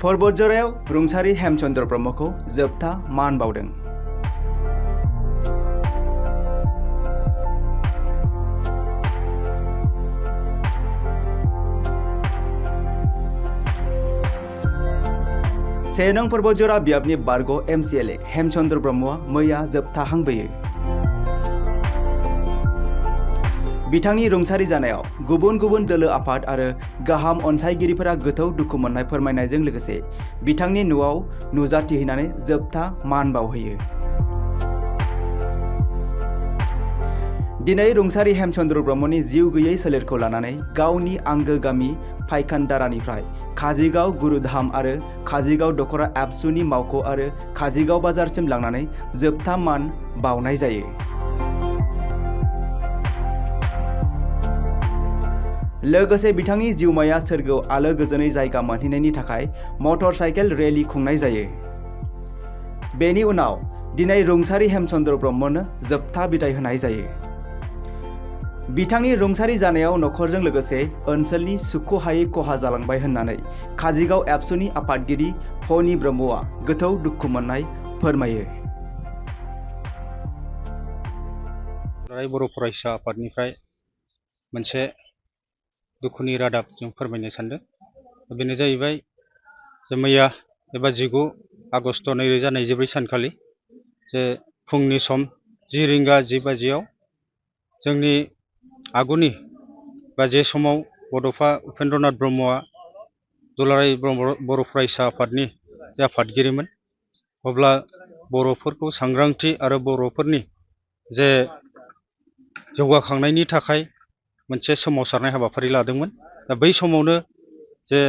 परबतजरायाव रुंसारि हेमचन्द्र ब्रह्मखौ जोबथा मान बावदों। से नं परबतजरा बियाबनि बारग' MCLA हेमचन्द्र ब्रह्मआ मैया जोबथा हांबोयो। बिथांनि रुंसारि जानायाव गुबुन गुबुन दोलो आफाद आरो गाहाम अनसायगिरिफोरा गोथौ दुखु मोननाय फोरमायनायजों लोगोसे बिथांनि न'आव नुजाथिहैनानै जोबथा मान बावहैयो। दिनै रुंसारि हेमचन्द्र ब्रह्मनि जिउ गैयै सोलेरखौ लानानै गावनि आंगो गामि फायखानदारानिफ्राय काजिगाव गुरुधाम आरो काजिगाव दखरा एबसुनि मावख' आरो काजिगाव बाजारसिम लांनानै जोबथा मान बावनाय जायो। लोगोसे बिथांनि जिउमाया सोरगोआव आलो गोजोनै जायगा मोनहैनायनि थाखाय मटर साइकेल रेली खुंनाय जायो। बेनि उनाव दिनै रुंसारि हेमचन्द्र ब्रह्मनो जोबथा बिदाय होनाय जायो। बिथांनि रुंसारि जानायाव नखरजों लोगोसे ओनसोलनि सुख'हायै खहा जालांबाय होननानै काजिगाव एबसुनि आफादगिरि फनि ब्रह्मआ गोथौ दुखु मोननाय फोरमायो। बर' फरायसा आफादनिफ्राय मोनसे दुखुनि रादाब जों फोरमायनो सानदों। बेनो जाहैबाय जे मैया एबा 19 आगस्ट 2024 सानखालि जे फुंनि सम 10 रिंगा 10 बाजियाव जोंनि आगुनि बा जे समाव बड'फा उपेन्द्रनाथ ब्रह्मआ दुलाराय बर' फरायसा आफादनि जे आफादगिरिमोन, अब्ला बर'फोरखौ सांग्रांथि आरो बर'फोरनि जे जौगाखांनायनि थाखाय मोनसे सोमावसारनाय हाबाफारि लादोंमोन। दा बै समावनो जे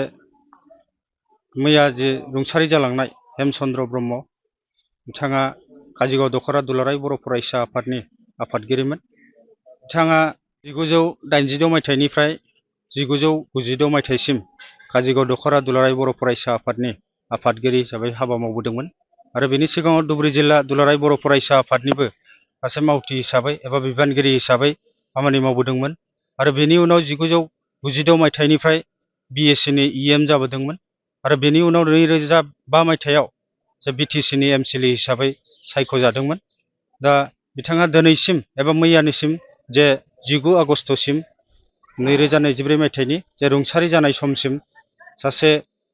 मैया जे रुंसारि जालांनाय हेमचन्द्र ब्रह्म बिथाङा काजिगाव दखरा दुलाराय बर' फरायसा आफादनि आफादगिरिमोन। बिथाङा 1986 मायथाइनिफ्राय 1996 मायथाइसिम काजिगाव दखरा दुलाराय बर' फरायसा आफादनि आफादगिरि हिसाबै हाबा मावबोदोंमोन आरो बेनि सिगाङाव धुबुरी जिल्ला दुलाराय बर' फरायसा आफादनिबो सासे मावथि हिसाबै एबा बिबानगिरि हिसाबै खामानि मावबोदोंमोन आरो बेनि उनाव 1996 मायथाइनिफ्राय BScनि EM जाबोदोंमोन आरो बेनि उनाव 2005 मायथाइयाव जे BTCनि MCLA हिसाबै सायख'जादोंमोन। दा बिथाङा दिनैसिम एबा मैयानिसिम जे 19 आगस्टसिम 2024 मायथाइनि जे रुंसारि जानाय समसिम सासे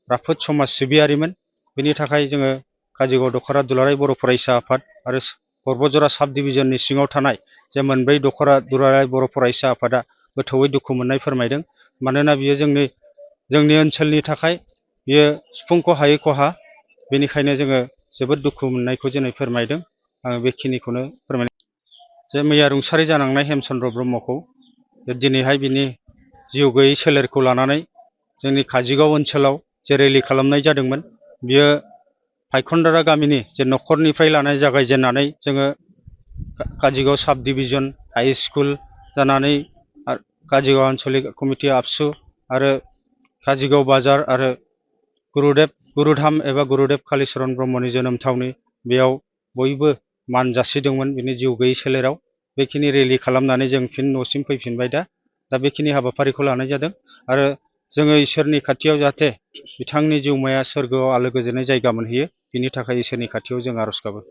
राफोद समाज सिबियारिमोन। बेनि थाखाय जोङो काजिगाव दखरा दुलाराय बर' फरायसा आफाद आरो परबतजरा साब डिभिजननि सिङाव थानाय जे मोनब्रै दखरा दुलाराय बर' फरायसा आफादा गोथौयै दुखु मोननाय फोरमायदों। मानोना बियो जोंनि ओनसोलनि थाखाय बियो सुफुंख' हायै खहा, बेनिखायनो जोङो जोबोद दुखु मोननायखौ दिनै फोरमायदों। आङो बेखिनिखौनो फोरमायदों जे मैया रुंसारि जालांनाय हेमचन्द्र ब्रह्मखौ दिनैहाय बिनि जिउ गैयै सोलेरखौ लानानै जोंनि काजिगाव ओनसोलाव जे रेलि खालामनाय जादोंमोन, बियो फायखनदारा गामिनि जे न'खरनिफ्राय लानाय जागायजेननानै जोङो काजिगाव साब डिभिजन हाइ स्कुल जानानै काजिगाव आनसलिक कमिटि आबसु आरो काजिगाव बाजार आरो गुरुधाम एबा गुरुदेब कालिचरन ब्रह्मनि जोनोम थावनि, बेयाव बयबो मान जासिदोंमोन बिनि जिउ गैयै सोलेराव। बेखिनि रेलि खालामनानै जों फिन न'सिम फैफिनबाय। दा बेखिनि हाबाफारिखौ लानाय जादों आरो जोङो इसोरनि खाथियाव जाहाथे बिथांनि जिउमाया सोरगोआव आलो गोजोनै जायगा मोनहैयो, बिनि थाखाय इसोरनि खाथियाव जों आर'ज गाबो।